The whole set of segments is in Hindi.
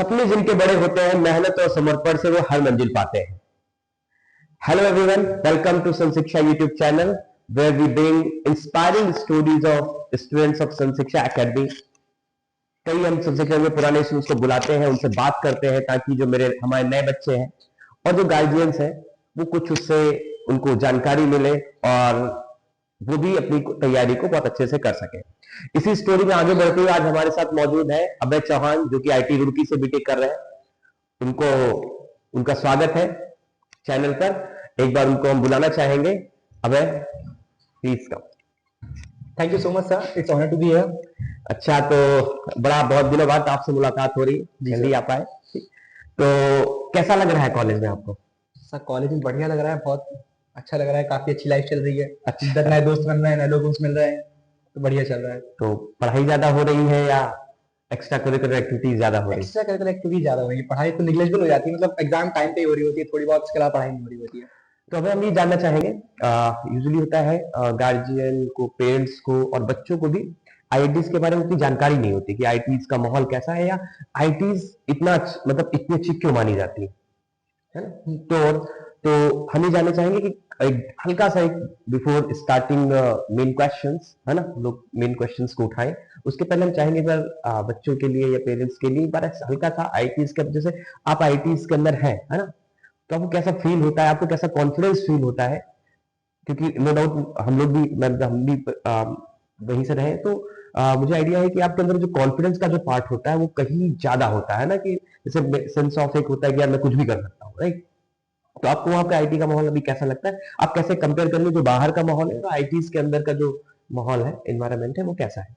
सपने जिनके बड़े होते हैं, मेहनत और समर्पण से वो हर मंजिल पाते हैं। Hello everyone, welcome to Sun Shiksha YouTube channel where we bring inspiring stories of students of Sun Shiksha academy. कई हम सन शिक्षा में पुराने स्टूडेंट्स को बुलाते हैं, उनसे बात करते हैं ताकि जो हमारे नए बच्चे हैं और जो गार्जियंस हैं वो कुछ उससे उनको जानकारी मिले और वो भी अपनी तैयारी को बहुत अच्छे से कर सके। इसी स्टोरी में आगे बढ़ते हुए आज हमारे साथ मौजूद है अभय चौहान, जो कि आईटी रुड़की से बीटेक कर रहे हैं। उनको उनका स्वागत है चैनल पर। एक बार उनको हम बुलाना चाहेंगे। Abhay, please come. Thank you so much sir, it's honour to be here. अच्छा, तो बहुत दिनों बाद आपसे मुलाकात हो रही है, जल्दी आ पाए। तो कैसा लग रहा है कॉलेज में आपको? सर कॉलेज में बढ़िया लग रहा है, बहुत अच्छा लग रहा है, काफी अच्छी लाइफ चल रही है। अच्छा, नए दोस्त बन रहे हैं, नए लोग मिल रहे हैं, तो बढ़िया चल रहा है। तो पढ़ाई ज्यादा हो रही है या एक्स्ट्रा करिकुलर एक्टिविटीज ज्यादा हो रही है? एक्स्ट्रा करिकुलर एक्टिविटी ज्यादा हो रही है, पढ़ाई तो निग्लेक्टेबल हो जाती है, मतलब एग्जाम टाइम पे ही हो रही होती है थोड़ी बहुत, इसके अलावा पढ़ाई नहीं हो रही होती है। तो अभी हम ये जानना चाहेंगे, यूजुअली होता है गार्जियन को, पेरेंट्स को और बच्चों को भी आईआईटीज के बारे में उतनी जानकारी नहीं होती कि आईआईटीज का माहौल कैसा है या आईआईटीज इतना मतलब इतनी अच्छी क्यों मानी जाती है ना। तो हम ये जानना चाहेंगे कि एक हल्का सा एक बिफोर स्टार्टिंग मेन क्वेश्चंस है ना, लोग मेन क्वेश्चंस को उठाएं। उसके पहले हम चाहेंगे सर बच्चों के लिए या पेरेंट्स के लिए एक बार हल्का सा आईआईटीज के, जैसे आप आईआईटीज के अंदर है ना, तो आपको कैसा फील होता है, आपको कैसा कॉन्फिडेंस फील होता है? क्योंकि नो डाउट हम लोग भी, हम भी वहीं से रहे, तो मुझे आइडिया है कि आपके अंदर जो कॉन्फिडेंस का जो पार्ट होता है वो कहीं ज्यादा होता है ना, कि जैसे सेंस ऑफ एक होता है कि यार मैं कुछ भी कर सकता हूँ, राइट? तो आपको वहाँ पे आईटी का माहौल अभी कैसा लगता है? आप कैसे कंपेयर करेंगे जो बाहर का माहौल है और आईटीज के अंदर का जो माहौल है, एनवायरमेंट है, वो कैसा है?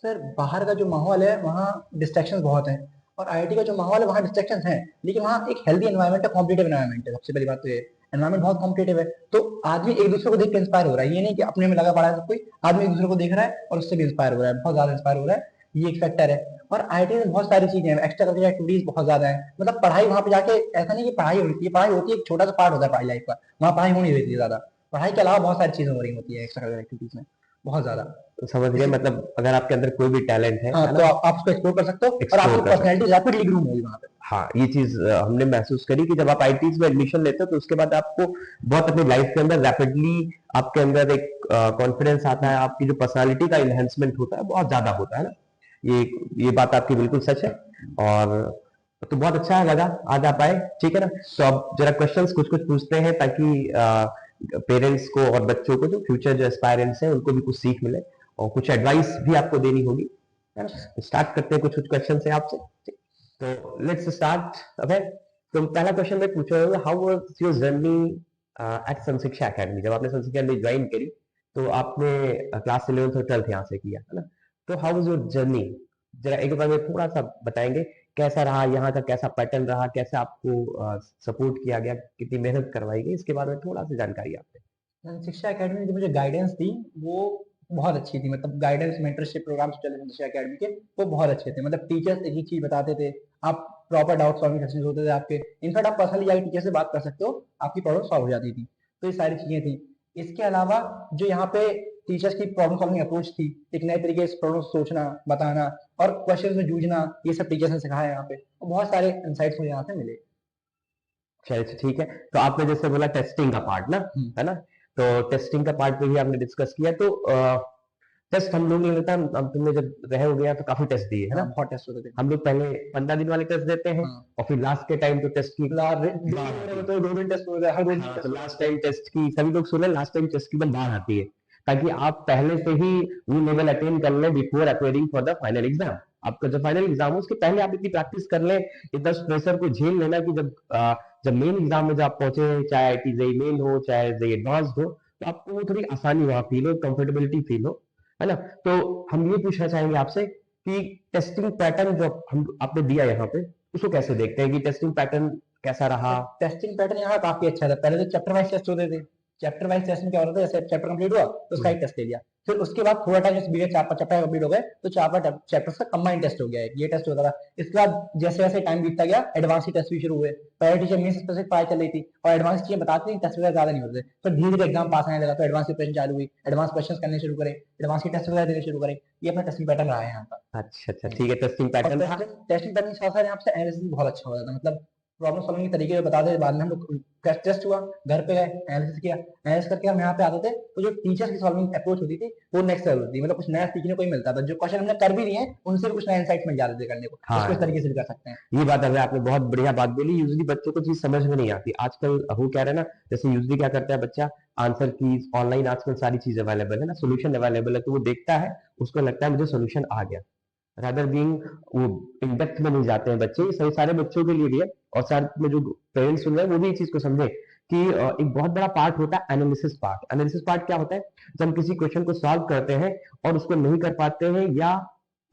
सर बाहर का जो माहौल है वहाँ डिस्ट्रैक्शन बहुत है, और आईआईटी का जो माहौल है वहाँ डिस्ट्रैक्शन है, लेकिन वहाँ एक हेल्दी एनवायरमेंट है, कॉम्पिटेटिव एनवायरमेंट है। सबसे पहली बात तो ये एनवायरमेंट बहुत कॉम्पिटेटिव है, तो आदमी एक दूसरे को देख के इंस्पायर हो रहा है। ये नहीं कि अपने में लगा पड़ा है सब कोई, आदमी एक दूसरे को देख रहा है और उससे भी इंस्पायर हो रहा है, बहुत ज्यादा इंस्पायर हो रहा है। ये एक फैक्टर है। और आईआईटी में बहुत सारी चीजें हैं, एक्स्ट्रा करिकुलर एक्टिविटीज बहुत ज्यादा है, मतलब पढ़ाई वहाँ पे जाके ऐसा नहीं कि पढ़ाई होती है, पढ़ाई होती है, एक छोटा सा पार्ट होता है पढ़ाई लाइफ का, वहाँ पढ़ाई हो नहीं रहती है ज्यादा। पढ़ाई के अलावा बहुत सारी चीजें हो रही होती है एक्स्ट्रा करिकुलर एक्टिविटीज में, बहुत ज्यादा। तो समझ गए, मतलब अगर आपके अंदर कोई भी टैलेंट है हाँ, तो आप उसको एक्सप्लोर कर सकते हो और आपकी पर्सनैलिटी रैपिडली ग्रो होगी वहाँ पे। हाँ, ये चीज हमने महसूस करी कि जब आप आईटीज में एडमिशन लेते हो तो उसके बाद आपको बहुत अपनी लाइफ के अंदर रैपिडली आपके अंदर एक कॉन्फिडेंस आता है, आपकी जो पर्सनालिटी का इनहेंसमेंट होता है बहुत ज्यादा होता है ना। ये बात आपकी बिल्कुल सच है। और तो बहुत अच्छा लगा आज आप आए, ठीक है ना। तो अब जरा क्वेश्चंस कुछ कुछ पूछते हैं ताकि पेरेंट्स को और बच्चों को, जो फ्यूचर जो एस्पायरेंट्स हैं, उनको भी कुछ सीख मिले और कुछ एडवाइस भी आपको देनी होगी, है ना। स्टार्ट करते हैं कुछ कुछ क्वेश्चन से आपसे। तो लेट्स स्टार्ट। अबे, तो पहला क्वेश्चन मैं पूछ रहा हूँ, how was your journey at Sun Shiksha academy? जब आपने सन शिक्षा एकेडमी ज्वाइन करी तो आपने क्लास 11th और 12th यहाँ से किया है ना, तो हाउ वाज योर जर्नी? जरा एक बार में थोड़ा सा बताएंगे कैसा रहा, यहाँ का कैसा पैटर्न रहा, कैसे आपको सपोर्ट किया गया, कितनी मेहनत करवाई गई, इसके बारे में थोड़ा सा जानकारी आपने। शिक्षा एकेडमी ने जो मुझे गाइडेंस दी वो बहुत अच्छी थी, मतलब गाइडेंस मेंटरशिप प्रोग्राम्स चले थे शिक्षा एकेडमी के, वो बहुत अच्छे थे। मतलब टीचर्स एक ही चीज बताते थे, आप प्रॉपर डाउट सॉल्विंग सेशंस होते थे आपके, इनफैक्ट आप पर्सनली जाकर टीचर से बात कर सकते हो, आपकी प्रॉब्लम सॉल्व हो जाती थी। तो ये सारी चीजें थी। इसके अलावा जो यहाँ पे टीचर्स की प्रॉब्लम सॉल्विंग अप्रोच थी, एक नए तरीके से प्रॉब्लम सोचना, बताना और क्वेश्चन में जूझना, ये सब टीचर्स ने सिखाया यहाँ पे, और बहुत सारे इंसाइट्स मुझे यहाँ से मिले। चलिए ठीक है। तो आपने जैसे बोला टेस्टिंग का पार्ट ना, है ना, तो टेस्टिंग का पार्ट पे भी आपने डिस्कस किया। तो टेस्ट हम लोग नहीं लेता, हम तुमने जब रहे हो गया तो काफी टेस्ट दिए है ना। बहुत टेस्ट होते थे। हम लोग पहले 15 दिन वाले टेस्ट देते हैं और फिर लास्ट के टाइम तो टेस्ट की दो दिन टेस्ट होता है हर दिन। तो लास्ट टाइम टेस्ट की सभी लोग सुने, लास्ट टाइम टेस्ट की बात आती है ताकि आप पहले से ही वो लेवल अटेन कर लें before appearing for the final exam. आपका जो फाइनल एग्जाम हो उसके पहले आप इतनी प्रैक्टिस कर लें, इतना प्रेशर को झेल लेना कि जब मेन एग्जाम में जब आप पहुंचे, चाहे आईटी जेईई मेन हो चाहे जेईई एडवांस्ड हो, तो आपको थोड़ी आसानी वहां फील हो, कंफर्टेबिलिटी फील हो, है ना। तो हम ये पूछना चाहेंगे आपसे कि टेस्टिंग पैटर्न जो हम आपने दिया यहाँ पे, उसको कैसे देखते हैं कि टेस्टिंग पैटर्न कैसा रहा? टेस्टिंग पैटर्न यहाँ काफी अच्छा था। पहले तो चैप्टर वाइज टेस्ट होते थे, चैप्टर वाइज टेस्ट में क्या होता था, जैसे चैप्टर कंप्लीट हुआ तो उसका एक टेस्ट ले लिया, फिर उसके बाद थोड़ा टाइम जैसे बीए 4-5 चैप्टर कंप्लीट हो गए तो 4-5 चैप्टर्स का कंबाइंड टेस्ट हो गया है, ये टेस्ट होता था। इसके बाद जैसे जैसे टाइम बीतता गया एडवांस टेस्ट भी शुरू हुए। पहले टीचर मेंस स्पेसिफिक पढ़ाई चल रही थी और एडवांस चीजें बताती थी, टेस्ट वगैरह ज्यादा नहीं होते। फिर धीरे धीरे एग्जाम पास आने लगा तो एडवांस प्रिपरेशन चालू हुई, एडवांस क्वेश्चन करने शुरू करे, एडवांस के टेस्ट वगैरह देने शुरू करे। ये अपना टेस्टिंग पैटर्न रहा है यहाँ का। अच्छा अच्छा, ठीक है, टेस्टिंग और पैटर्न रहा। टेस्टिंग पैटर्न के साथ साथ यहाँ पे एनालिसिस भी बहुत अच्छा हो जाता है, मतलब प्रॉब्लम सॉल्विंग के तरीके बता दे। बाद में हम लोग टेस्ट हुआ, घर पे गए, एनालिसिस किया, एनालिसिस करके हम यहाँ पे आते थे तो जो टीचर्स की सॉल्विंग अप्रोच होती थी वो नेक्स्ट लेवल होती थी, मतलब कुछ नया सीखने को ही मिलता था। जो क्वेश्चन हमने कर भी लिए हैं उनसे भी कुछ नया इंसाइट मिल जाते थे करने को, हाँ, उसको इस तरीके से भी कर सकते हैं। ये बात है, आपने बहुत बढ़िया बात बोली। यूजली बच्चों को चीज समझ में नहीं आती आजकल, वो कह रहे हैं ना, जैसे यूजली क्या करता है बच्चा, आंसर कीज ऑनलाइन आजकल सारी चीज अवेलेबल है ना, सोल्यूशन अवेलेबल है, तो वो देखता है, उसको लगता है मुझे सोल्यूशन आ गया, रादर बीइंग वो इन डेप्थ में नहीं जाते हैं बच्चे। ये सही सारे बच्चों के लिए भी है, और साथ में जो पेरेंट्स सुन रहे हैं वो भी इस चीज को समझे कि एक बहुत बड़ा पार्ट होता है एनालिसिस पार्ट। एनालिसिस पार्ट क्या होता है, जब हम किसी क्वेश्चन को सॉल्व करते हैं और उसको नहीं कर पाते हैं या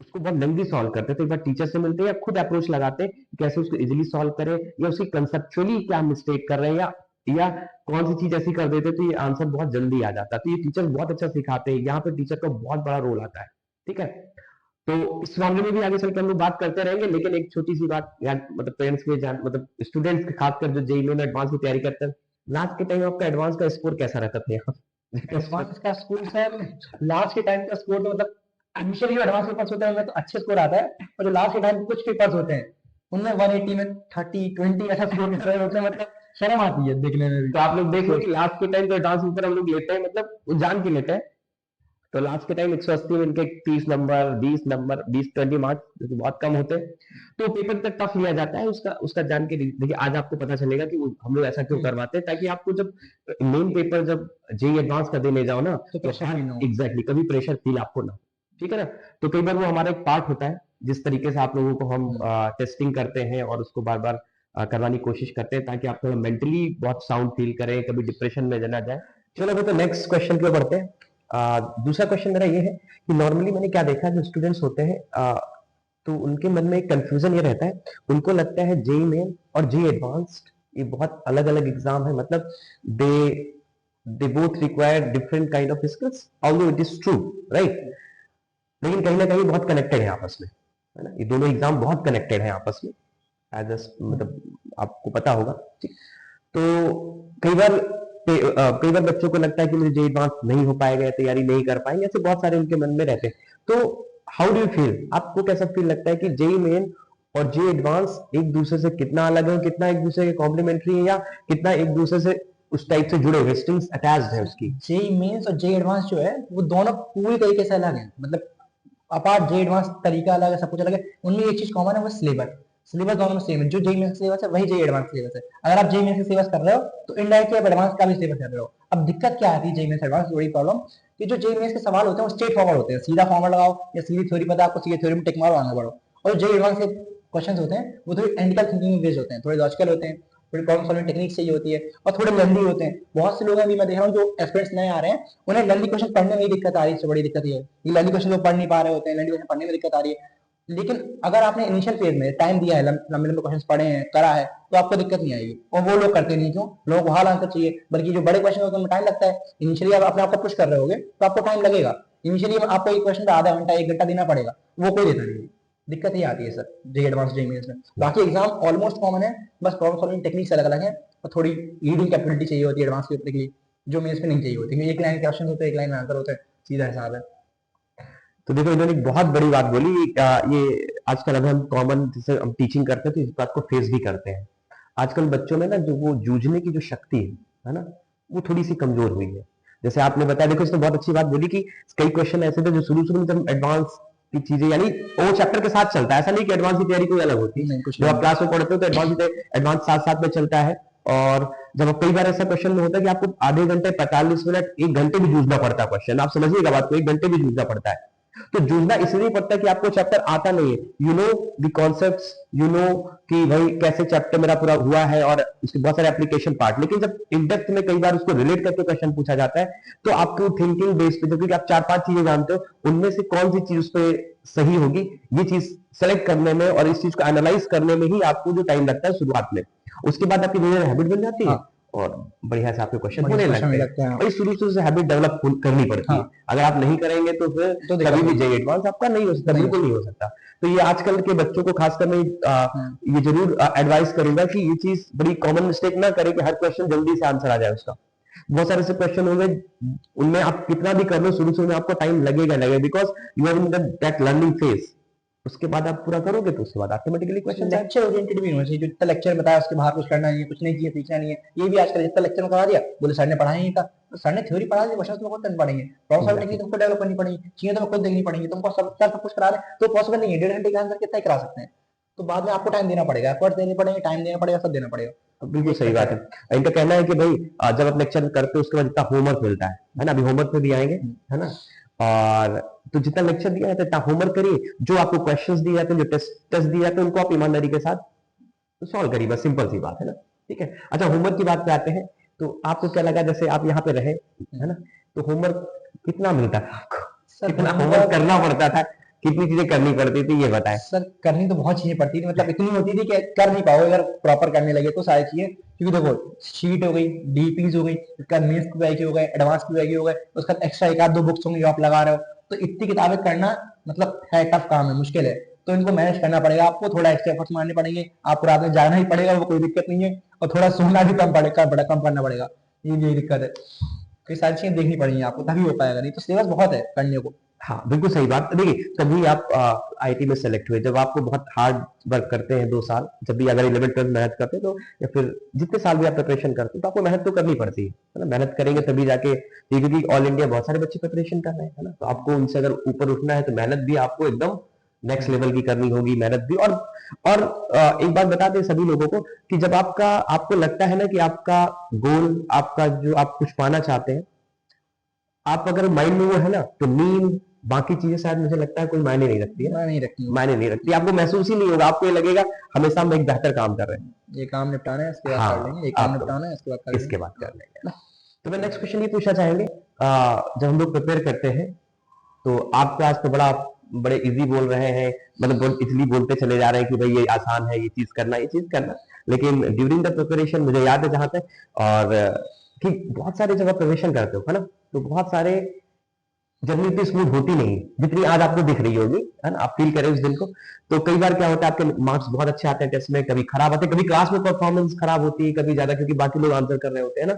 उसको बहुत लेंथी सॉल्व करते हैं, तो एक बार टीचर से मिलते हैं या खुद अप्रोच लगाते हैं कि कैसे उसको इजीली सॉल्व करें, या उसकी कंसेप्चुअली क्या मिस्टेक कर रहे हैं, या कौन सी चीज ऐसी कर देते हैं तो ये आंसर बहुत जल्दी आ जाता है। तो ये टीचर बहुत अच्छा सिखाते हैं, यहाँ पे टीचर का बहुत बड़ा रोल आता है। ठीक है, तो इस मामले में भी आगे चलकर हम लोग बात करते रहेंगे, लेकिन एक छोटी सी बात यार, मतलब पेरेंट्स के जान, मतलब स्टूडेंट्स के खासकर जो जेईई में एडवांस की तैयारी करते हैं, लास्ट के टाइम आपका एडवांस का स्कोर कैसा रहता था यहाँ? एडवांस का स्कोर सर, लास्ट के टाइम का स्कोर तो मतलब इनिशियली जो एडवांस पेपर्स होते हैं उनमें तो अच्छे स्कोर आता है, और जो लास्ट के टाइम पे कुछ पेपर्स होते हैं उनमें 180 में 30-20 ऐसा स्कोर होते हैं, मतलब शर्म आती है देखने में भी। तो आप लोग देख लो कि लास्ट के टाइम तो एडवांस पेपर हम लोग लेते हैं, मतलब वो जान के लेते हैं, तो लास्ट के टाइम 180 में इनके 30 नंबर, 20 नंबर, 20-20 मार्क्स, जो कि बहुत कम होते हैं, तो पेपर तक टफ लिया जाता है। उसका उसका जान के देखिए, आज आपको पता चलेगा कि हम लोग ऐसा क्यों करवाते हैं, ताकि आपको जब मेन पेपर जब जेईई एडवांस का देने जाओ ना, तो प्रेशर फील ना हो। एग्जैक्टली कभी प्रेशर फील आपको ना हो, ठीक है ना। तो कई बार वो हमारा एक पार्ट होता है, जिस तरीके से आप लोगों को हम टेस्टिंग करते हैं और उसको बार बार करवाने की कोशिश करते हैं, ताकि आप थोड़ा मेंटली बहुत साउंड फील करें, कभी डिप्रेशन में ना जाए। चलो अभी तो नेक्स्ट क्वेश्चन की ओर बढ़ते हैं। दूसरा क्वेश्चन मेरा ये है कि नॉर्मली मैंने क्या देखा है, जो स्टूडेंट्स होते हैं तो उनके मन में एक कंफ्यूजन ये रहता है, उनको लगता है जेईई मेन और जेईई एडवांस्ड ये बहुत अलग अलग एग्जाम है, मतलब they both require different kind of skills, although it is true, right, लेकिन कहीं ना कहीं बहुत कनेक्टेड है आपस में, है ना, ये दोनों एग्जाम बहुत कनेक्टेड है आपस में, मतलब आपको पता होगा। ठीक, तो कई बार कई बार बच्चों को लगता है कि मुझे जेईई एडवांस नहीं हो पाएगा, तैयारी नहीं कर पाएंगे, ऐसे बहुत सारे उनके मन में रहते हैं। तो हाउ डू यू फील, आपको कैसा फील लगता है कि जेईई मेन और जेईई एडवांस एक दूसरे से कितना अलग है, कितना एक दूसरे के कॉम्प्लीमेंट्री है, या कितना एक दूसरे से उस टाइप से जुड़े हुए, स्ट्रिंग्स अटैच्ड है उसकी? जेई मेंस और जेई एडवांस जो है वो दोनों पूरी तरीके से अलग है, मतलब अपार्ट जेई एडवांस तरीका अलग है, सब कुछ अलग है, उनमें एक चीज कॉमन है वो सिलेबस। सिलेबस दोनों में सेम है, जो जेई मेंस सिलेबस है वही जेई एडवांस सिलेबस है। अगर आप जेई मेंस सिलेबस कर रहे हो तो इनडायरेक्टली आप एडवांस का भी सिलेबस कर रहे हो। अब दिक्कत क्या आती है जेई मेंस एडवांस, बड़ी प्रॉब्लम कि जो जेई मेंस के सवाल होते हैं वो स्ट्रेट फॉरवर्ड होते हैं, सीधा फॉर्मूला लगाओ या सीधी थ्योरी पता आपको, सीधे थ्योरी में टिक मारो आगे बढ़ो। और जेई एडवांस के क्वेश्चंस होते हैं वो थोड़ी एनालिटिकल थिंकिंग में बेस्ड होते हैं, थोड़े लॉजिकल होते हैं, थोड़ी प्रॉब्लम सॉल्विंग टेक्निक चाहिए होती है, और थोड़े लेंदी होते हैं। बहुत से लोग अभी मैं देख रहा हूँ जो एस्पिरेंट्स नए आ रहे हैं उन्हें लेंदी क्वेश्चन पढ़ने में ही दिक्कत आ रही है, सबसे बड़ी दिक्कत ये है, ये लेंदी क्वेश्चन वो पढ़ नहीं पा रहे होते हैं, लेंदी क्वेश्चन पढ़ने में दिक्कत आ रही है। लेकिन अगर आपने इनिशियल फेज में टाइम दिया है, लंबे लंबे क्वेश्चन पढ़े हैं, करा है, तो आपको दिक्कत नहीं आएगी। और वो लोग करते नहीं, क्यों, लोगों को हाल आंसर चाहिए, बल्कि जो बड़े क्वेश्चन होते हैं उनमें टाइम लगता है। इनिशियली आप अपने आप को पुश कर रहे होगे तो आपको टाइम लगेगा, इनिशियली आपको एक क्वेश्चन पे आधा घंटा 1 घंटा देना पड़ेगा, वो कोई देता नहीं है। दिक्कत ही आती है sir JEE advance JEE mains में। बाकी एग्जाम ऑलमोस्ट कॉमन है, बस प्रॉब्लम सॉल्विंग टेक्निक्स अलग अलग है, और थोड़ी रीडिंग कैपेबिलिटी चाहिए होती है एडवांस पेपर के लिए, जो मेंस में नहीं चाहिए होती, क्योंकि एक लाइन के क्वेश्चन होते हैं, एक लाइन में आंसर होता है, सीधा हिसाब है। तो देखो, इन्होंने एक बहुत बड़ी बात बोली। ये आजकल अगर हम कॉमन जैसे हम टीचिंग करते हैं तो इस बात को फेस भी करते हैं। आजकल बच्चों में ना जो वो जूझने की जो शक्ति है ना, वो थोड़ी सी कमजोर हुई है। जैसे आपने बताया, देखो इसने बहुत अच्छी बात बोली कि कई क्वेश्चन ऐसे थे जो शुरू शुरू में जब एडवांस की चीजें, यानी वो चैप्टर के साथ चलता है, ऐसा नहीं कि एडवांस की तैयारी कोई अलग होती है। जब आप क्लास में पढ़ते हो तो एडवांस साथ साथ में चलता है, और जब आप कई बार ऐसा क्वेश्चन में होता है कि आपको आधे घंटे, 45 मिनट, 1 घंटे भी जूझना पड़ता है क्वेश्चन, आप समझिएगा बात को, 1 घंटे भी जूझना पड़ता है। तो जूझना इसलिए पड़ता है कि आपको चैप्टर आता नहीं है, you know the concepts, you know कि भाई कैसे चैप्टर मेरा पूरा हुआ है, और उसके बहुत सारे एप्लीकेशन पार्ट। लेकिन जब इन डेप्थ में कई बार उसको रिलेट करके क्वेश्चन पूछा जाता है, तो आपको थिंकिंग बेस पे, क्योंकि आप 4-5 चीजें जानते हो, उनमें से कौन सी चीज उस पर सही होगी, ये चीज सेलेक्ट करने में और इस चीज को एनालाइज करने में ही आपको जो टाइम लगता है शुरुआत में, उसके बाद आपकी धीरे धीरे हैबिट बन जाती है, और बढ़िया से आपके क्वेश्चन बढ़िया होने क्वेश्चन लगते हैं। लगते हैं। और शुरू से हैबिट डेवलप करनी पड़ती है। हाँ अगर आप नहीं करेंगे तो फिर तो दिक्कत कभी भी होगी। जेईई एडवांस आपका नहीं हो सकता, नहीं हो बिल्कुल नहीं हो सकता। तो ये आजकल के बच्चों को खासकर मैं हम्म, ये जरूर एडवाइस करूंगा कि ये चीज बड़ी कॉमन मिस्टेक ना करें कि हर क्वेश्चन जल्दी से आंसर आ जाए उसका। बहुत सारे ऐसे क्वेश्चन होंगे, उनमें आप कितना भी कर लो शुरू शुरू में आपको टाइम लगेगा because you are in that learning phase. उसके बाद आप पूरा करोगे तो उसके बाद ऑटोमेटिकली क्वेश्चन जाए। लेक्चर ओरिएंटेड भी होना चाहिए। जो जितना लेक्चर बताया उसके बाहर कुछ करना नहीं है, कुछ नहीं चाहिए, सीखना नहीं है। ये भी आजकल जितना लेक्चर में करा दिया, बोले सर ने पढ़ाया ही नहीं था। तो सर ने थ्योरी पढ़ा दी, क्वेश्चन तुमको खुद करनी पड़ेंगे, प्रॉब्लम सॉल्विंग टेक्निक एग्जैक्टली। तुमको डेवलप करनी पड़ेगी, चीजें तुम्हें खुद देखनी पड़ेंगी। तुमको सब सर सब कुछ करा रहे तो पॉसिबल नहीं है। 1.5 घंटे का आंसर कितना ही करा सकते हैं। तो बाद में आपको टाइम देना पड़ेगा, एफर्ट देने पड़ेंगे, टाइम देना पड़ेगा, सब देना पड़ेगा। बिल्कुल ये सही चक्कर बात है। इनका कहना है कि भाई जब आप लेक्चर करते हो उसके बाद जितना होमवर्क मिलता है ना, अभी होमवर्क पे भी आएंगे, है। है ना। और तो जितना लेक्चर दिया है इतना होमवर्क करिए, जो आपको क्वेश्चंस दिए जाते हैं, जो टेस्ट दिए जाते हैं, उनको आप ईमानदारी के साथ सॉल्व करिए, बस सिंपल सी बात है ना। ठीक है। अच्छा, होमवर्क की बात पे आते हैं। तो आपको क्या लगा, जैसे आप यहाँ पे रहे, है ना, तो होमवर्क कितना मिलता था आपको, सर कितना होमवर्क होमवर्क करना पड़ता था, कितनी चीजें करनी पड़ती थी, ये बताएं। सर करनी तो बहुत चीजें पड़ती थी। मतलब इतनी होती थी कि कर नहीं पाओ अगर प्रॉपर करने लगे तो सारी चीजें। क्योंकि देखो, शीट हो गई, डीपीज हो गई, उसका मेंस की हो गए, एडवांस की हो गए, उसका एक्स्ट्रा एक आध दो बुक्स होंगी जो आप लगा रहे हो। तो इतनी किताबें करना मतलब है, टफ काम है, मुश्किल है। तो इनको मैनेज करना पड़ेगा आपको, थोड़ा एक्स्ट्रा एफर्ट्स मारने पड़ेंगे आपको, रात में जाना ही पड़ेगा, वो कोई दिक्कत नहीं है। और थोड़ा सोना भी कम करना पड़ेगा। ये दिक्कत है। ये सारी चीजें देखनी पड़ेंगी आपको, तभी हो पाएगा, नहीं तो सिलेबस बहुत है करने को। हाँ, बिल्कुल सही बात। देखिए, तभी आप आईटी में सेलेक्ट हुए जब आपको बहुत हार्ड वर्क करते हैं 2 साल, जब भी अगर 11th 12th मेहनत करते हैं तो, या फिर जितने साल भी आप प्रिपरेशन करते हैं तो आपको मेहनत तो करनी पड़ती है ना। मेहनत करेंगे तभी जाके ये, क्योंकि ऑल इंडिया बहुत सारे बच्चे प्रिपरेशन कर रहे हैं, है ना। तो आपको उनसे अगर ऊपर उठना है तो मेहनत भी आपको एकदम नेक्स्ट लेवल की करनी होगी, मेहनत भी। और एक बात बता दें सभी लोगों को कि जब आपको लगता है ना कि आपका गोल, आपका जो आप कुछ पाना चाहते हैं, आप अगर माइंड में वो है ना, तो नींद बाकी चीजें शायद मुझे लगता है कोई मायने नहीं रखती है। मैं नहीं रखती हूँ। मायने नहीं रखती, आपको महसूस ही नहीं होगा, आपको ये लगेगा हमेशा हम एक बेहतर काम कर रहे हैं। ये काम निपटाना है, इसके बाद कर लेंगे, हाँ, ये काम आपको निपटाना है, इसके बाद कर इसके लेंगे। बाद कर लेंगे ना। तो मैं नेक्स्ट क्वेश्चन ये पूछना चाहेंगे, जब हम लोग प्रिपेयर करते हैं तो आपका आज तो बड़े इजी बोल रहे हैं, मतलब बहुत इजली बोलते चले जा रहे हैं कि भाई ये आसान है, ये चीज करना, ये चीज करना। लेकिन ड्यूरिंग द प्रिपरेशन मुझे याद है जहां तक, और कि बहुत सारे जब आप प्रिपरेशन करते हो, है ना, तो बहुत सारे जर्नी इतनी स्मूथ होती नहीं जितनी आज आपको दिख रही होगी, है ना। आप फील करें उस दिन को। तो कई बार क्या होता है, आपके मार्क्स बहुत अच्छे आते हैं टेस्ट में, कभी खराब आते हैं, कभी क्लास में परफॉर्मेंस खराब होती है, कभी ज्यादा क्योंकि बाकी लोग आंसर कर रहे होते हैं ना।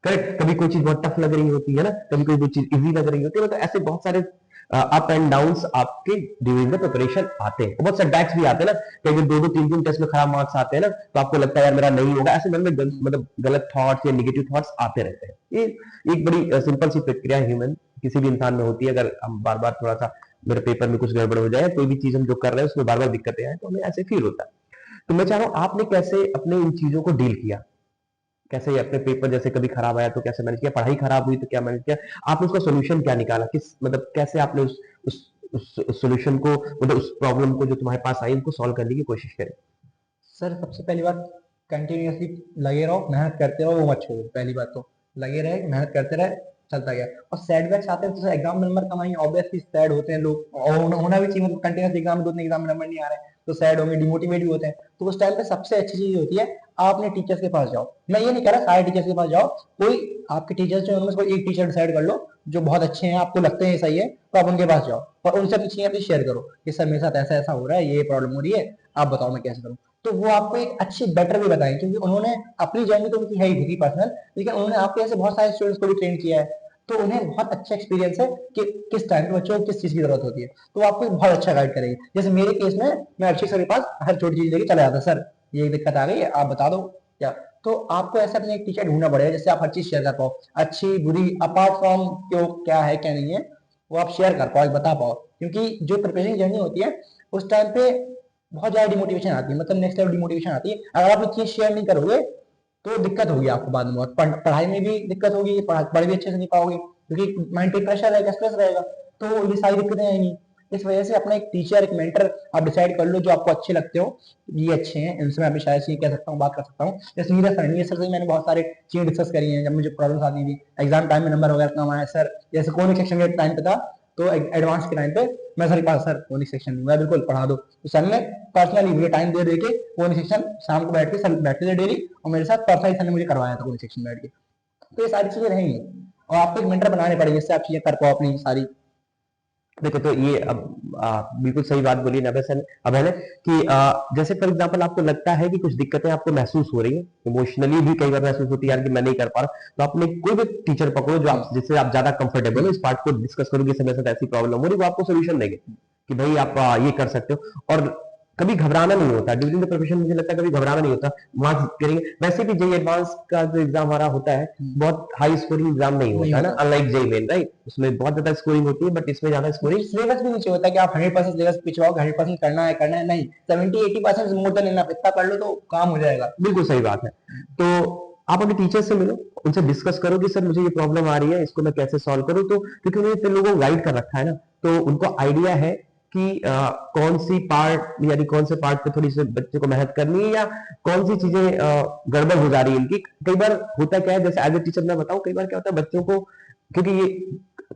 करेक्ट। कभी कोई चीज बहुत टफ लग रही होती है ना, कभी कोई चीज इजी लग रही होती है, मतलब ऐसे बहुत सारे अप एंड डाउन्स आपके ड्यूरिंग द प्रिपरेशन आते हैं। बहुत सेटबैक्स भी आते हैं ना, कि अगर 2-2 3-3 टेस्ट में खराब मार्क्स आते हैं ना, तो आपको लगता है यार मेरा नहीं होगा, ऐसे मन में मतलब गलत थॉट्स या निगेटिव थॉट्स आते रहते हैं। ये एक बड़ी सिंपल सी प्रक्रिया ह्यूमन किसी भी इंसान में होती है। अगर हम बार बार थोड़ा सा मेरे पेपर में कुछ गड़बड़ हो जाए, कोई भी चीज हम जो कर रहे हैं उसमें बार बार दिक्कतें आए, तो हमें ऐसे फील होता है। तो मैं चाह रहा हूँ आपने कैसे अपने इन चीजों को डील किया, कैसे अपने पेपर जैसे कभी खराब आया तो कैसे मैनेज किया, पढ़ाई खराब हुई तो क्या मैनेज किया, आपने उसका सोल्यूशन क्या निकाला, किस मतलब कैसे आपने उस सोल्यूशन को, मतलब उस प्रॉब्लम को जो तुम्हारे पास आई उनको सॉल्व करने की कोशिश करें। सर सबसे पहली बात, कंटिन्यूअसली लगे रहो, मेहनत करते रहो, वो मत छोड़ो। पहली बात तो लगे रहे, मेहनत करते रहे, चलता गया। और सेटबैक्स आते हैं तो एग्जाम में नंबर कम आएंगे, ऑब्वियसली सैड होते हैं लोग, और होना भी चाहिए। मतलब कंटिन्यूस एग्जाम में 2 3 एग्जाम में नंबर नहीं आ रहे हैं तो सैड होंगे, डिमोटिवेट भी होते हैं। तो उस टाइम पे सबसे अच्छी चीज होती है, आप अपने टीचर्स के पास जाओ। मैं ये नहीं कह रहा सारे टीचर्स के पास जाओ, कोई आपके टीचर्स जो है उनमें से कोई एक टीचर डिसाइड कर लो जो बहुत अच्छे हैं, आपको लगते हैं सही है, तो आप उनके पास जाओ और उनसे अपनी चीजें अपनी शेयर करो कि सर मेरे साथ ऐसा ऐसा हो रहा है, ये प्रॉब्लम हो रही है, आप बताओ मैं कैसे करूँ। तो वो आपको एक अच्छी बेटर वे बताएं, क्योंकि उन्होंने अपनी जर्नी तो उनकी है ही पर्सनल, लेकिन उन्होंने आपके ऐसे बहुत सारे स्टूडेंट्स को भी ट्रेन किया है। तो उन्हें बहुत अच्छा एक्सपीरियंस है कि किस टाइम पे बच्चों को किस चीज की जरूरत होती है। तो वो आपको बहुत अच्छा गाइड करेंगे। जैसे मेरे केस में मैं अभिषेक सर के पास हर छोटी चीज लेके चला जाता, सर ये दिक्कत आ गई है, आप बता दो क्या। तो आपको ऐसा अपने एक टीचर ढूंढना पड़ेगा जिससे आप हर चीज शेयर कर पाओ, अच्छी बुरी, अपार्ट फ्रॉम क्यों क्या है क्या नहीं है, वो आप शेयर कर पाओ, बता पाओ। क्योंकि जो प्रिपरेशन जर्नी होती है उस टाइम पे बहुत ज्यादा डिमोटिवेशन आती है, मतलब नेक्स्ट लेवल डिमोटिवेशन आती है। अगर आप ये चीज शेयर नहीं करोगे तो दिक्कत होगी आपको बाद में बहुत, पढ़ाई में भी दिक्कत होगी, पढ़ भी अच्छे से नहीं पाओगे, क्योंकि माइंड पे प्रेशर रहेगा, स्ट्रेस रहेगा। तो ये सारी दिक्कतें आएंगी। इस वजह से अपना एक टीचर, एक मेंटर आप डिसाइड कर लो जो आपको अच्छे लगते हो। ये अच्छे हैं, इनसे मैं अभी शायद से कह सकता हूँ, बात कर सकता हूँ। जैसे नीरज सर से मैंने बहुत सारे चीजें डिस्कस करी हैं जब मुझे प्रॉब्लम्स आती थी, एग्जाम टाइम में नंबर वगैरह कम आया सर, जैसे कौन सेक्शन के टाइम पे था, तो एडवांस के टाइम पे मैं सर के पास, सर कोनिक सेक्शन मैं बिल्कुल पढ़ा दो, तो सर ने पर्सनली मुझे टाइम दे के कोनिक सेक्शन शाम को बैठ के सर बैठते थे डेली, और मेरे साथ पर्सनली सर ने मुझे करवाया था कोनिक सेक्शन बैठ के। तो ये सारी चीजें रहेंगी, और आपको एक मेंटर बनाने पड़ेंगे जिससे आप चीजें कर पाओ अपनी सारी। देखो तो ये अब बिल्कुल सही बात बोली नबे सर ने। अब है ना कि जैसे फॉर एग्जांपल आपको लगता है कि कुछ दिक्कतें आपको महसूस हो रही है, इमोशनली भी कई बार महसूस होती है यार कि मैं नहीं कर पा रहा, तो अपने कोई भी टीचर पकड़ो जो आप जिससे आप ज्यादा कंफर्टेबल हो, इस पार्ट को डिस्कस करोगे, समय से ऐसी प्रॉब्लम हो रही, वो आपको सोल्यूशन देंगे कि भाई आप ये कर सकते हो। और कभी घबराना नहीं होता ड्यूरिंग द प्रोफेशन, मुझे लगता है कभी घबराना नहीं होता। वहां करेंगे वैसे भी जेई एडवांस का जो एग्जाम हमारा होता है बहुत हाई स्कोरिंग एग्जाम नहीं होता है ना, अनलाइक जेई मेन, राइट, उसमें बहुत ज्यादा स्कोरिंग होती है, बट इसमें ज्यादा स्कोरिंग सिलेबस भी नीचे होता है कि आप 100% सिलेबस पिछवाओगे, 100% करना है नहीं, 70-80% मोर देन इनफ, इतना पढ़ लो तो काम हो जाएगा। बिल्कुल सही बात है। तो आप अपने टीचर से मिलो, उनसे डिस्कस करो कि सर मुझे ये प्रॉब्लम आ रही है, इसको मैं कैसे सॉल्व करूं, तो क्योंकि उन्होंने इतने लोगों को गाइड कर रखा है ना, तो उनको आइडिया है कि कौन सी पार्ट यानी कौन से पार्ट पे थोड़ी सी बच्चे को मेहनत करनी है, या कौन सी चीजें गड़बड़ हो जा रही है इनकी। कई बार होता क्या है, जैसे एज ए टीचर मैं बताऊं, कई बार क्या होता है बच्चों को, क्योंकि ये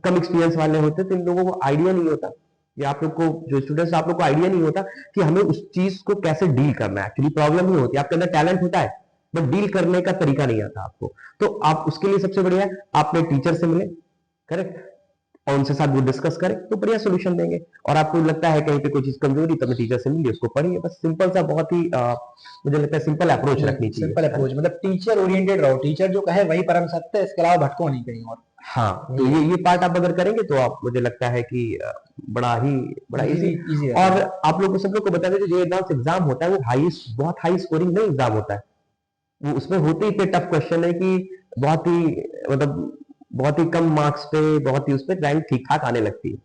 कम एक्सपीरियंस वाले होते हैं, तो इन लोगों को आइडिया नहीं होता, या आप लोग को जो स्टूडेंट्स आप लोग को आइडिया नहीं होता कि हमें उस चीज को कैसे डील करना है। एक्चुअली प्रॉब्लम नहीं होती, आपके अंदर टैलेंट होता है बट डील करने का तरीका नहीं आता आपको। तो आप उसके लिए सबसे बढ़िया आप अपने टीचर से मिले, करेक्ट, और उनसे साथ वो डिस्कस करें तो बढ़िया सोल्यूशन देंगे। और आपको लगता है कहीं पे कोई चीज कमजोरी, तो अपने टीचर से मिलिए, उसको पढ़िए, बस सिंपल सा, बहुत ही मुझे लगता है सिंपल अप्रोच रखनी चाहिए। सिंपल अप्रोच, मतलब टीचर ओरिएंटेड रहो, टीचर जो कहे वही परम सत्य है, इसके अलावा भटको नहीं कहीं और। हाँ, तो ये पार्ट आप अगर करेंगे तो आप, मुझे लगता है कि बड़ा इजी। और आप लोग को सब लोग को बता दें जो एडवांस एग्जाम होता है वो बहुत हाई स्कोरिंग नहीं एग्जाम होता है, वो उसमें होते ही इतने टफ क्वेश्चन है कि बहुत ही मतलब बहुत ही कम मार्क्स पे, बहुत ही उस पर रैंक ठीक ठाक आने लगती है।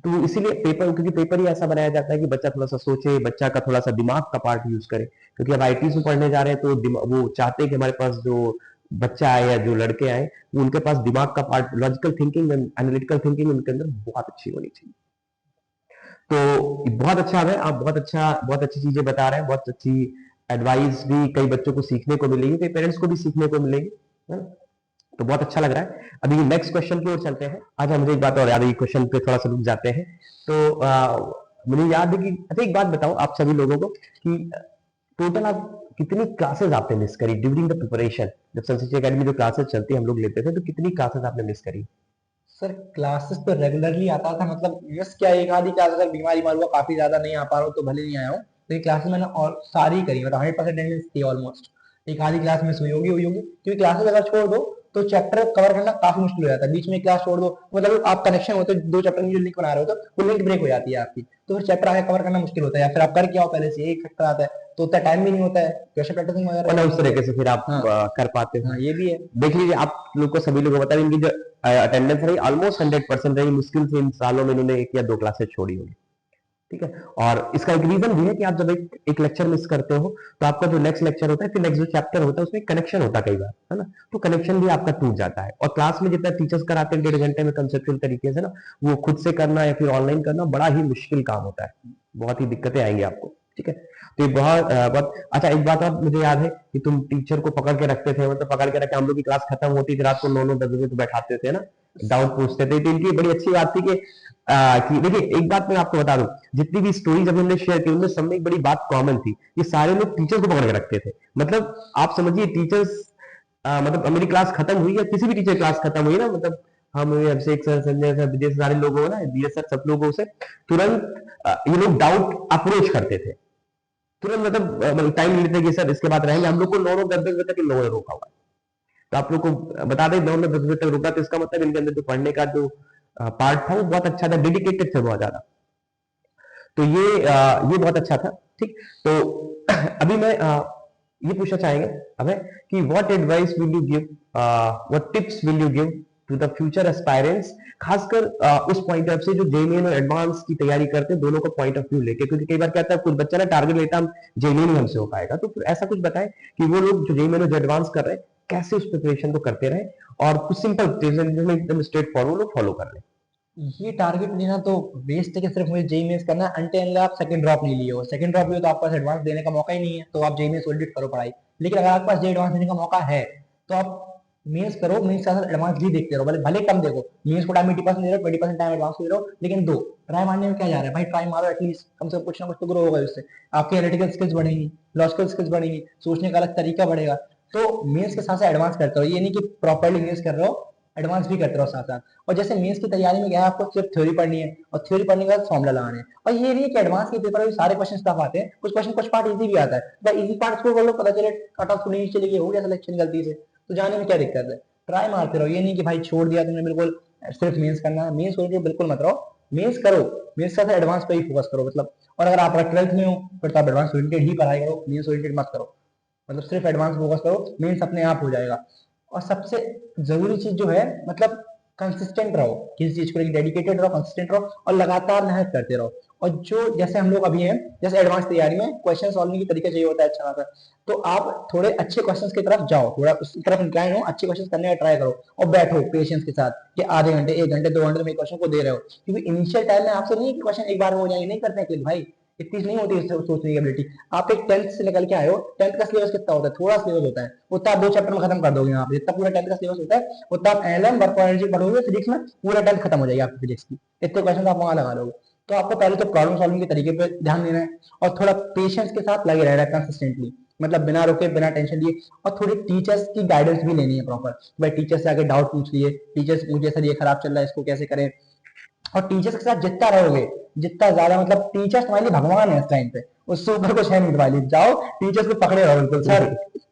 तो इसीलिए पेपर, क्योंकि पेपर ही ऐसा बनाया जाता है कि बच्चा थोड़ा सा सोचे, बच्चा का थोड़ा सा दिमाग का पार्ट यूज करे, क्योंकि अब आईटी में पढ़ने जा रहे हैं तो वो चाहते हैं कि हमारे पास जो बच्चा आए या जो लड़के आए, वो उनके पास दिमाग का part, logical thinking and analytical thinking उनके अंदर बहुत अच्छी होनी चाहिए। तो बहुत अच्छा है, आप बहुत अच्छी चीजें बता रहे हैं, बहुत अच्छी एडवाइस भी कई बच्चों को सीखने को मिलेगी, कई पेरेंट्स को भी सीखने को मिलेगी, है ना? तो बहुत अच्छा लग रहा है। अभी नेक्स्ट क्वेश्चन की ओर चलते हैं। अच्छा, मुझे एक बात और याद है, क्वेश्चन पे थोड़ा सा रुक जाते हैं। तो मुझे याद है कि, अच्छा एक बात बताओ आप सभी लोगों को कि टोटल आप कितनी क्लासेस आपने मिस करी ड्यूरिंग द प्रिपरेशन, जब संस्कृति एकेडमी जो क्लासेस चलती हम लोग लेते थे, तो कितनी क्लासेस आपने मिस करी? सर क्लासेस तो रेगुलरली आता था, मतलब यस क्या एक आधी क्लास अगर बीमारी हुआ काफी ज्यादा नहीं आ पा रहा हूँ तो भले नहीं आया हूँ, लेकिन क्लासेस मैंने और सारी करी, मतलब 100% अटेंडेंस थी ऑलमोस्ट। एक आधी क्लास मिस हुई होगी, क्योंकि क्लासेस अगर छोड़ दो तो चैप्टर कवर करना काफी मुश्किल हो जाता है, बीच में क्लास छोड़ दो, मतलब आप कनेक्शन होते दो चैप्टर की जो लिंक बना रहे हो तो वो लिंक ब्रेक हो जाती है आपकी, तो फिर चैप्टर आगे कवर करना मुश्किल होता है, या फिर आप कर क्या हो पहले से एक चैप्टर आता है तो उतना टाइम भी नहीं होता है, क्वेश्चन प्रैक्टिसिंग और वगैरह। ना उस तरीके से फिर आप हाँ कर पाते हो। हाँ, ये भी है। देख लीजिए आप लोग को, सभी लोग को बता दें, इनकी जो अटेंडेंस रही ऑलमोस्ट 100% रही, मुश्किल से इन सालों में इन्होंने एक या दो क्लासेस छोड़ी होगी, ठीक है। और इसका एक रीजन भी है कि आप जब एक लेक्चर मिस करते हो तो आपका जो नेक्स्ट लेक्चर होता है, फिर नेक्स्ट जो चैप्टर होता है उसमें कनेक्शन होता है कई बार, है ना, तो कनेक्शन भी आपका टूट जाता है। और क्लास में जितना टीचर्स कराते हैं 1.5 घंटे में कंसेप्चुअल तरीके से ना, वो खुद से करना या फिर ऑनलाइन करना बड़ा ही मुश्किल काम होता है, बहुत ही दिक्कतें आएंगी आपको, ठीक है। तो ये बहुत अच्छा। एक बात और मुझे याद है कि तुम टीचर को पकड़ के रखते थे, मतलब पकड़ के रखे, हम लोग की क्लास खत्म होती थी रात को 9-9 10 बजे तो बैठाते थे ना, डाउट पूछते थे। तो इनकी बड़ी अच्छी बात थी कि देखिए एक बात मैं आपको बता दूं, जितनी भी स्टोरी जब हमने शेयर की उनमें सब में एक बड़ी बात कॉमन थी, ये सारे लोग टीचर को पकड़ के रखते थे। मतलब आप समझिए टीचर्स, मतलब मेरी क्लास खत्म हुई या किसी भी टीचर क्लास खत्म हुई ना, मतलब हम अभिषेक सर, संजय सर, विजय सारे लोगों ना, बीएस सर, सब लोगों से तुरंत ये लोग डाउट अप्रोच करते थे तुरंत, मतलब टाइम नहीं लेते कि सर इसके बाद रहेंगे। हम लोग को 9-9 10 10 बजे तक इन लोगों ने रोका हुआ है। तो आप लोग को बता दें 9-9 10 बजे तक रोका, तो इसका मतलब इनके अंदर जो पढ़ने का जो पार्ट था वो बहुत अच्छा था, डेडिकेटेड थे बहुत ज्यादा। तो ये बहुत अच्छा था, ठीक। तो अभी मैं ये पूछना चाहेंगे हमें कि what advice will you give, what tips will you give to the future aspirants, खासकर उस पॉइंट ऑफ से जो जेईई और एडवांस की तैयारी करते हैं, दोनों का पॉइंट ऑफ व्यू लेके, क्योंकि कई बार क्या होता है कुछ बच्चा ना टारगेट लेता है जेईई नहीं हमसे हो पाएगा, तो फिर ऐसा कुछ बताएं कि वो लोग जो जेईई और जो एडवांस कर रहे हैं कैसे उस प्रिपरेशन को करते रहे, और कुछ सिंपल एकदम स्ट्रेट फॉरवर्ड लोग फॉलो कर ले। ये टारगेट लेना तो वेस्ट है कि सिर्फ मुझे जेई मेंस करना है, अनटिल आप सेकंड ड्रॉप नहीं लिए हो, सेकंड ड्रॉप लिए तो आपके पास एडवांस देने का मौका ही नहीं है, तो आप जेई मेंस ऑलरेडी करो पढ़ाई। लेकिन अगर आपके पास जेई एडवांस देने का मौका है तो आप मेंस करो, मेंस के साथ एडवांस भी देखते रहो, भले भले कम देखो, मेंस को टाइम 80% दे रहे हो, 20% टाइम एडवांस दे रहे हो, लेकिन दो ट्राई मारने में क्या जा रहा है भाई, ट्राई मारो, एटलीस्ट कम से कम कुछ ना कुछ तो ग्रो होगा इससे, आपकी एनालिटिकल स्किल्स बढ़ेंगी, लॉजिकल स्किल्स बढ़ेंगी, सोचने का अलग तरीका बढ़ेगा। तो मेंस के साथ साथ एडवांस करते रहो, ये नहीं कि प्रॉपर्ली मेंस कर रहे हो, एडवांस भी करते रहो साथ साथ। और जैसे मेंस की तैयारी में क्या है, आपको सिर्फ थ्योरी पढ़नी है, और थ्योरी पढ़ने के बाद फॉर्मुला लगाने हैं, और ये नहीं है कि एडवांस के पेपर में सारे क्वेश्चन टफ आते हैं, कुछ क्वेश्चन कुछ पार्ट इजी भी आता है, भाई इजी पार्ट को बोलो, पता चले कट ऑफ थोड़ी नीचे चली गई, हो गया सिलेक्शन गलती से, तो जाने में क्या दिक्कत है। ट्राई मारते रहो, ये नहीं कि भाई छोड़ दिया तुमने बिल्कुल, सिर्फ मेंस करना है, मेंस ओरिएंटेड बिल्कुल मत रहो, मेंस करो, मेंस के साथ एडवांस पे ही फोकस करो मतलब। और अगर आप 12th में हो फिर तो आप एडवांस ओरिएंटेड ही पढ़ाई करो, मेंस ओरिएंटेड मत करो, मतलब सिर्फ एडवांस फोकस करो, मेंस अपने आप हो जाएगा। और सबसे जरूरी चीज जो है मतलब कंसिस्टेंट रहो, किसी चीज को लेकर डेडिकेटेड रहो, कंसिस्टेंट रहो, और लगातार मेहनत करते रहो। और जो जैसे हम लोग अभी हैं, जैसे एडवांस तैयारी में क्वेश्चन सॉल्विंग की तरीका चाहिए होता है अच्छा खासा, तो आप थोड़े अच्छे क्वेश्चंस की तरफ जाओ, थोड़ा उसकी तरफ इंक्लाइन हो, अच्छे क्वेश्चंस करने का ट्राई करो, और बैठो पेशेंस के साथ कि आधे घंटे, 1 घंटे, 2 घंटे में क्वेश्चन को दे रहे हो, क्योंकि इनिशियल टाइम में आपसे नहीं कि क्वेश्चन एक बार में हो जाएंगे, नहीं करते हैं भाई, इतनी नहीं होती है सोचने की एबिलिटी। आप एक 10th से निकल के आए हो, 10th का सिलेबस कितना होता है, थोड़ा सिलेबस होता है, उतना आप 2 चैप्टर में खत्म कर दोगे, यहाँ पे जितना पूरा 10th का सिलेबस होता है उतना आप एलएम वर्क एनर्जी पढ़ोगे, फिजिक्स में पूरा 10th खत्म हो जाएगी आपकी फिजिक्स की, इतने क्वेश्चन आप वहां लगा लोगे। तो आपको पहले तो प्रॉब्लम सॉल्विंग के तरीके पे ध्यान देना है, और थोड़ा पेशेंस के साथ लगे रहना है कंसिस्टेंटली, मतलब बिना रुके बिना टेंशन लिए, और थोड़ी टीचर्स की गाइडेंस भी लेनी है प्रॉपर, भाई टीचर से आगे डाउट पूछ लिए, टीचर्स मुझे सर ये खराब चल रहा है इसको कैसे करें। और टीचर्स के साथ जितना रहोगे, जितना ज्यादा, मतलब टीचर्स तुम्हारे लिए भगवान है इस टाइम पे, उससे ऊपर कुछ है नहीं तुम्हारे लिए, जाओ टीचर्स को पकड़े रहो बिल्कुल, सर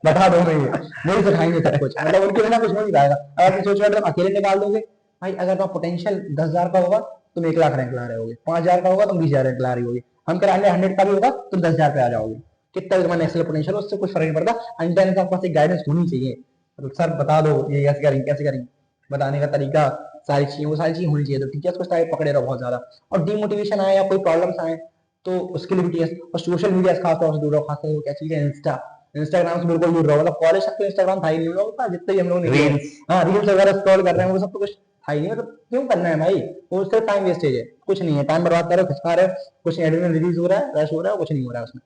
बैठा दो नहीं, वही सिखाएंगे सब कुछ, मतलब उनके बिना कुछ नहीं पाएगा। अगर तुम सोच रहे हो तुम अकेले निकाल दोगे, भाई अगर तुम्हारा पोटेंशियल 10,000 का होगा तुम 1 लाख रैंक ला रहे होगे, 5,000 का होगा तुम 20,000 रैंक ला रही होगी, हम कराने 100 का भी होगा तुम 10,000 पे आ जाओगे, कितना भी तुम्हारा नेक्स्ट पोटेंशियल, उससे कुछ फर्क नहीं पड़ता। अंडर आपके पास एक गाइडेंस होनी चाहिए, मतलब सर बता दो ये कैसे करेंगे, कैसे करेंगे, बताने का तरीका, सारी चीजें, वो सारी चीज होनी चाहिए। तो टीचर्स को टाइप पकड़े रहो बहुत ज्यादा, और डिमोटिवेशन आए या कोई प्रॉब्लम्स आए तो उसके लिए भी टीचर्स, और सोशल मीडिया खास तौर से दूर रहो, खासकर वो क्या चीज है इंस्टाग्राम से बिल्कुल दूर रहो, मतलब कॉलेज तक तो इंस्टाग्राम था ही नहीं हम लोगों का, जितने भी हम लोग ने किया है। रील्स। हाँ रील्स वगैरह स्क्रॉल कर रहे हैं वो सब तो कुछ था ही नहीं, मतलब क्यों करना है भाई, वो सिर्फ टाइम वेस्टेज है, कुछ नहीं है, टाइम बर्बाद कर रहे हो, खिसका रहे हो, कुछ एडमिन रिलीज हो रहा है, रश हो रहा है, कुछ नहीं हो रहा है उसमें,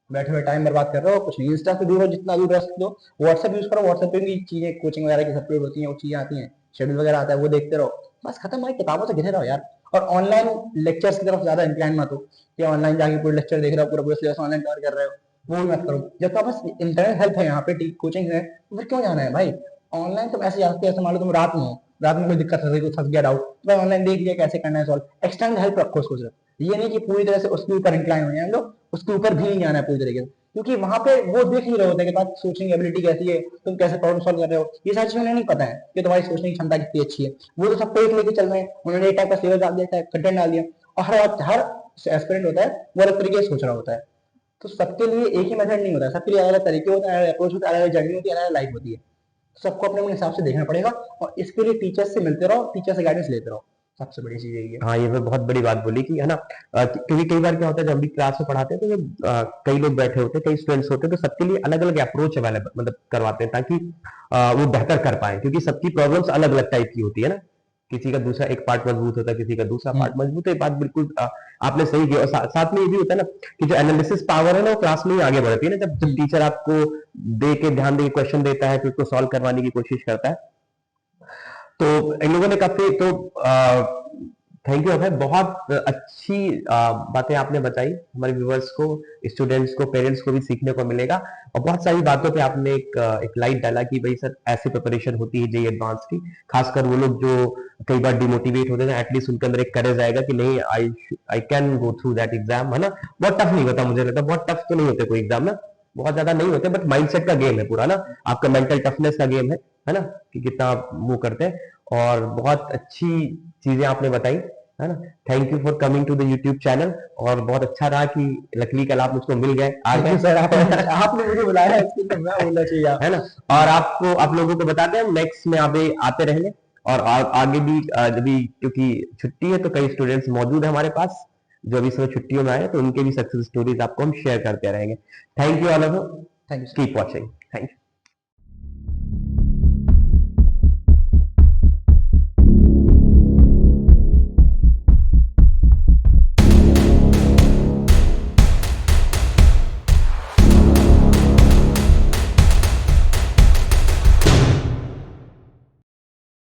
बैठे हुए टाइम बर्बाद कर रहे हो, कुछ नहीं। इंस्टा से दूर हो, जितना दूर रह सकते हो, व्हाट्सएप यूज करो, व्हाट्सएप पे भी चीजें कोचिंग वगैरह की अपलोड होती हैं, वो चीजें आती हैं, शेड्यूल वगैरह आता है, वो देखते रहो, बस खत्म भाई, किताबों से घिरे रहो यार। और ऑनलाइन लेक्चर्स की तरफ ज्यादा इंक्लाइन मत हो, कि ऑनलाइन जाके पूरे लेक्चर देख रहे हो, पूरा पूरा सिलेबस ऑनलाइन कवर कर रहे हो, वो भी मत करो। जब तो बस इंटरनेट हेल्प है, यहाँ पे कोचिंग है, तो फिर क्यों जाना है भाई। ऑनलाइन तुम ऐसे जाते हो, ऐसे मान लो तुम रात में हो, रात में कोई दिक्कत हो गई, कोई फंस गया डाउट, तो ऑनलाइन देख लिया कैसे करना है सॉल्व, एक्सटर्नल हेल्प रखो उसको सिर्फ, ये नहीं कि पूरी तरह से उसके ऊपर इंक्लाइन हो जाए हम लोग, उसके ऊपर भी नहीं जाना है पूरी तरीके से, क्योंकि वहां पे वो देख नहीं रहे होते कि बात सोचने की एबिलिटी कैसी है, तुम कैसे प्रॉब्लम सॉल्व कर रहे हो, ये सारी चीजें उन्हें नहीं पता है कि तुम्हारी सोचने की क्षमता कितनी अच्छी है। वो तो सबको एक लेके चल रहे हैं, उन्होंने एक टाइप का सिलेबस डाल दिया, कंटेंट डाल दिया, और हर एस्पिरेंट होता है वो अलग तरीके से सोच रहा होता है। तो सबके लिए एक ही मेथड नहीं होता है, सबके लिए अलग अलग तरीके होते हैं, अलग अप्रोच होता है, अलग अलग जर्नी होती है, अलग अलग लाइफ होती है, सबको अपने अपने हिसाब से देखना पड़ेगा, और इसके लिए टीचर से मिलते रहो, टीचर से गाइडेंस लेते रहो, सबसे बड़ी चीज यही है। हाँ, ये तो बहुत बड़ी बात बोली कि है ना, क्योंकि कई बार क्या होता है जब भी क्लास में पढ़ाते हैं तो कई लोग बैठे होते हैं, कई स्टूडेंट्स होते हैं, तो सबके लिए अलग अलग अप्रोच अवेलेबल मतलब करवाते हैं, ताकि वो बेहतर कर पाए, क्योंकि सबकी प्रॉब्लम्स अलग अलग टाइप की होती है ना, किसी का दूसरा एक पार्ट मजबूत होता है, किसी का दूसरा पार्ट मजबूत है, ये बात बिल्कुल आपने सही किया। और साथ में ये भी होता है ना कि जो एनालिसिस पावर है ना वो क्लास में ही आगे बढ़ती है ना, जब टीचर आपको दे के ध्यान दे के क्वेश्चन देता है, फिर उसको सॉल्व करवाने की कोशिश करता है। तो इन लोगों ने काफी तो थैंक यू अभय, बहुत अच्छी बातें आपने बताई हमारे व्यूवर्स को, स्टूडेंट्स को, पेरेंट्स को भी सीखने को मिलेगा। और बहुत सारी बातों पे आपने एक लाइट डाला कि भाई सर ऐसी प्रिपरेशन होती है जेई एडवांस की, खासकर वो लोग जो कई बार डिमोटिवेट होते हैं, एटलीस्ट उनके अंदर एक करेज आएगा कि नहीं, I can go through that exam, है ना। बहुत टफ नहीं होता, मुझे लगता है बहुत टफ तो नहीं होते कोई एग्जाम ना, बहुत ज्यादा नहीं होते, बट माइंडसेट का गेम है पूरा ना, आपका मेंटल टफनेस का गेम है ना, कि कितना आप मूव करते हैं। और बहुत अच्छी चीजें आपने बताई, है ना। Thank you for coming to the YouTube channel, और बहुत अच्छा रहा कि लकली कल आप मुझको मिल गए आ गए सर आपने मुझे बुलाया, इसके लिए मैं बोलना चाहिए है ना। और आपको आप लोगों को बताते हैं नेक्स्ट में आगे आते रहेंगे, और आगे भी जब भी, क्योंकि छुट्टी है तो कई स्टूडेंट्स मौजूद है हमारे पास जो अभी समय छुट्टियों में आए, तो उनके भी सक्सेस स्टोरीज आपको हम शेयर करते रहेंगे। Thank you all of you, thank you. Keep watching, thank you.